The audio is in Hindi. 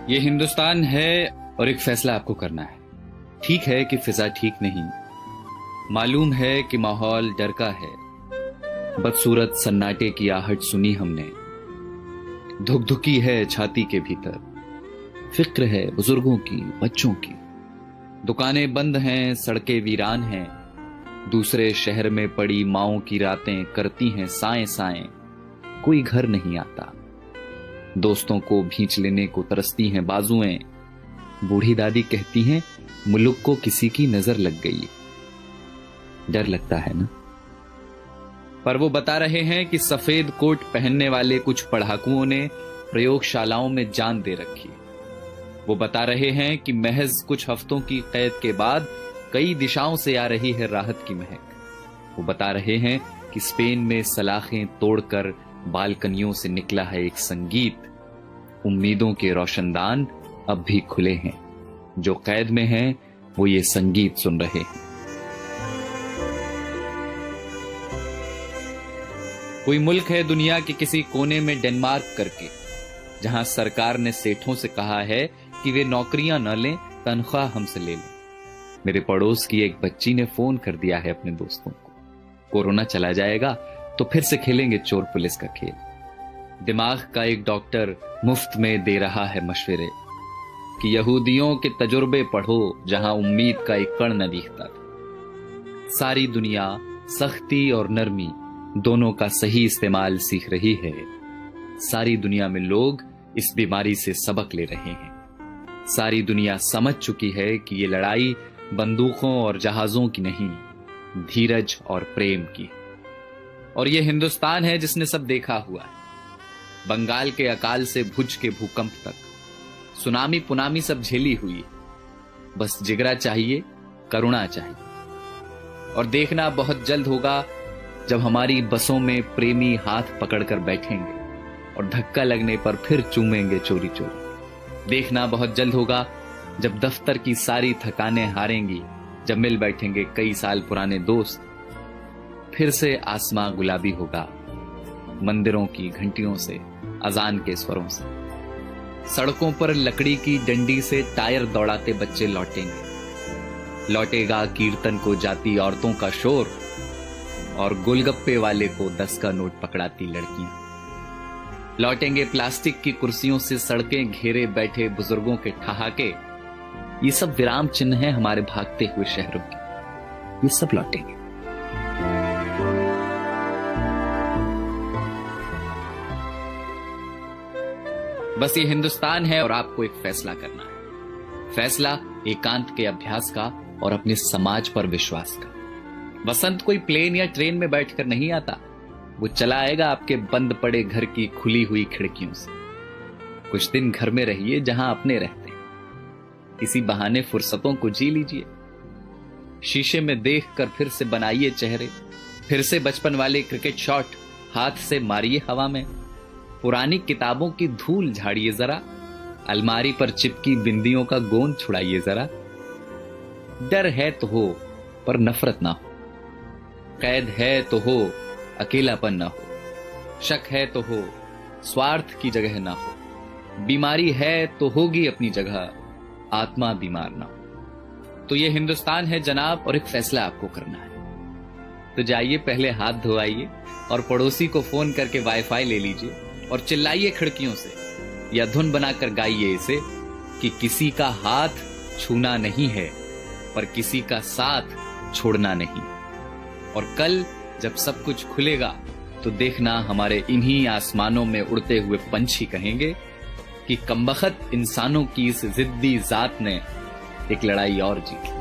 ये हिंदुस्तान है और एक फैसला आपको करना है। ठीक है कि फिजा ठीक नहीं, मालूम है कि माहौल डर का है। बदसूरत सन्नाटे की आहट सुनी हमने, धुकधुकी है छाती के भीतर। फिक्र है बुजुर्गों की, बच्चों की। दुकानें बंद हैं, सड़कें वीरान हैं। दूसरे शहर में पड़ी माओं की रातें करती हैं साएं साएं। कोई घर नहीं आता, दोस्तों को भींच लेने को तरसती हैं बाजुएं। बूढ़ी दादी कहती हैं मुल्क को किसी की नजर लग गई। डर लगता है ना? पर वो बता रहे हैं कि सफेद कोट पहनने वाले कुछ पढ़ाकुओं ने प्रयोगशालाओं में जान दे रखी। वो बता रहे हैं कि महज कुछ हफ्तों की कैद के बाद कई दिशाओं से आ रही है राहत की महक। वो बता रहे हैं कि स्पेन में सलाखें तोड़कर बालकनियों से निकला है एक संगीत। उम्मीदों के रोशनदान अब भी खुले हैं, जो कैद में हैं वो ये संगीत सुन रहे हैं। कोई मुल्क है दुनिया के किसी कोने में डेनमार्क करके, जहां सरकार ने सेठों से कहा है कि वे नौकरियां न लें, तनख्वाह हमसे ले लें। मेरे पड़ोस की एक बच्ची ने फोन कर दिया है अपने दोस्तों को, कोरोना चला जाएगा तो फिर से खेलेंगे चोर पुलिस का खेल। दिमाग का एक डॉक्टर मुफ्त में दे रहा है मशवरे कि यहूदियों के तजुर्बे पढ़ो जहां उम्मीद का एक कण न दिखता था। सारी दुनिया सख्ती और नरमी दोनों का सही इस्तेमाल सीख रही है। सारी दुनिया में लोग इस बीमारी से सबक ले रहे हैं। सारी दुनिया समझ चुकी है कि ये लड़ाई बंदूकों और जहाजों की नहीं, धीरज और प्रेम की है। और ये हिंदुस्तान है जिसने सब देखा हुआ है, बंगाल के अकाल से भुज के भूकंप तक, सुनामी पुनामी सब झेली हुई है। बस जिगरा चाहिए, करुणा चाहिए। और देखना बहुत जल्द होगा जब हमारी बसों में प्रेमी हाथ पकड़कर बैठेंगे और धक्का लगने पर फिर चूमेंगे चोरी चोरी। देखना बहुत जल्द होगा जब दफ्तर की सारी थकानें हारेंगी, जब मिल बैठेंगे कई साल पुराने दोस्त। फिर से आसमां गुलाबी होगा, मंदिरों की घंटियों से, अजान के स्वरों से। सड़कों पर लकड़ी की डंडी से टायर दौड़ाते बच्चे लौटेंगे। लौटेगा कीर्तन को जाती औरतों का शोर और गोलगप्पे वाले को 10 का नोट पकड़ाती लड़कियां। लौटेंगे प्लास्टिक की कुर्सियों से सड़कें घेरे बैठे बुजुर्गों के ठहाके। ये सब विराम चिन्ह हैं हमारे भागते हुए शहरों के। ये सब लौटेंगे। बस ये हिंदुस्तान है और आपको एक फैसला करना है। फैसला एकांत के अभ्यास का और अपने समाज पर विश्वास का। वसंत कोई प्लेन या ट्रेन में बैठकर नहीं आता, वो चला आएगा आपके बंद पड़े घर की खुली हुई खिड़कियों से। कुछ दिन घर में रहिए जहां अपने रहते हैं। किसी बहाने फुर्सतों को जी लीजिए। शीशे में देखकर फिर से बनाइए चेहरे। फिर से बचपन वाले क्रिकेट शॉट हाथ से मारिए हवा में। पुरानी किताबों की धूल झाड़िए जरा। अलमारी पर चिपकी बिंदियों का गोंद छुड़ाइए जरा। डर है तो हो पर नफरत ना हो। कैद है तो हो, अकेलापन ना हो। शक है तो हो, स्वार्थ की जगह ना हो। बीमारी है तो होगी अपनी जगह, आत्मा बीमार ना हो। तो ये हिंदुस्तान है जनाब, और एक फैसला आपको करना है। तो जाइए पहले हाथ धोआइए और पड़ोसी को फोन करके वाईफाई ले लीजिए और चिल्लाइए खिड़कियों से, या धुन बनाकर गाइए इसे कि किसी का हाथ छूना नहीं है पर किसी का साथ छोड़ना नहीं। और कल जब सब कुछ खुलेगा तो देखना हमारे इन्हीं आसमानों में उड़ते हुए पंछी कहेंगे कि कमबख्त इंसानों की इस जिद्दी जात ने एक लड़ाई और जीती।